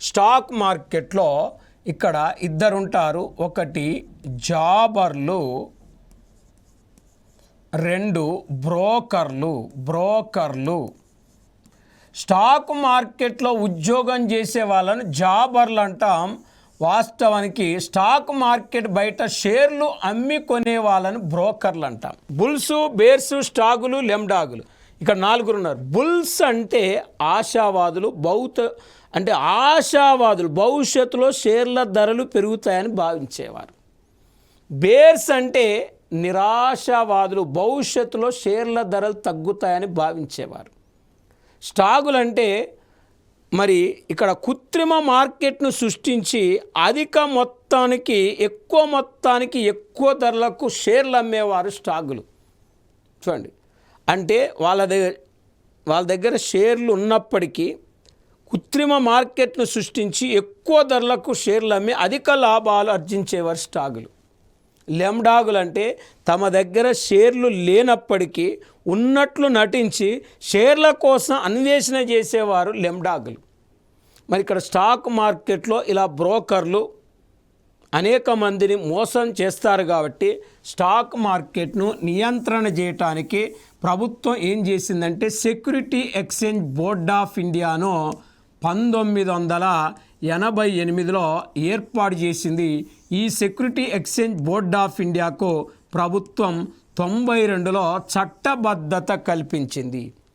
Stock మార్కెట్లో ఇక్కడ ఇద్దరుంటారు. ఒకటి జాబర్లు, రెండు బ్రోకర్లు. స్టాక్ మార్కెట్లో ఉద్యోగం చేసే వాళ్ళని జాబర్లు అంటాం. వాస్తవానికి స్టాక్ మార్కెట్ బయట షేర్లు అమ్మి కొనే వాళ్ళని బ్రోకర్లు అంటాం. బుల్స్, బేర్స్, స్టాగులు, లెమ్డాగులు, ఇక్కడ 4 ఉన్నారు. బుల్స్ అంటే ఆశావాదులు, ఆశావాదులు భవిష్యత్తులో షేర్ల ధరలు పెరుగుతాయని భావించేవారు. బేర్స్ అంటే నిరాశావాదులు, భవిష్యత్తులో షేర్ల ధరలు తగ్గుతాయని భావించేవారు. స్టాగులు అంటే మరి ఇక్కడ కృత్రిమ మార్కెట్ను సృష్టించి అధిక మొత్తానికి ఎక్కువ ధరలకు షేర్లు అమ్మేవారు స్టాగులు. చూడండి, అంటే వాళ్ళ దగ్గర షేర్లు ఉన్నప్పటికీ కృత్రిమ మార్కెట్ను సృష్టించి ఎక్కువ ధరలకు షేర్లు అమ్మి అధిక లాభాలు ఆర్జించేవారు స్టాగులు. లెమ్డాగులు అంటే తమ దగ్గర షేర్లు లేనప్పటికీ ఉన్నట్లు నటించి షేర్ల కోసం అన్వేషణ చేసేవారు లెమ్డాగులు. మరి ఇక్కడ స్టాక్ మార్కెట్లో ఇలా బ్రోకర్లు అనేక మందిని మోసం చేస్తారు. కాబట్టి స్టాక్ మార్కెట్ను నియంత్రణ చేయటానికి ప్రభుత్వం ఏం చేసిందంటే సెక్యూరిటీ ఎక్స్చేంజ్ బోర్డ్ ఆఫ్ ఇండియాను 1988లో ఏర్పాటు చేసింది. ఈ సెక్యూరిటీ ఎక్స్చేంజ్ బోర్డ్ ఆఫ్ ఇండియాకు ప్రభుత్వం 92లో చట్టబద్ధత కల్పించింది.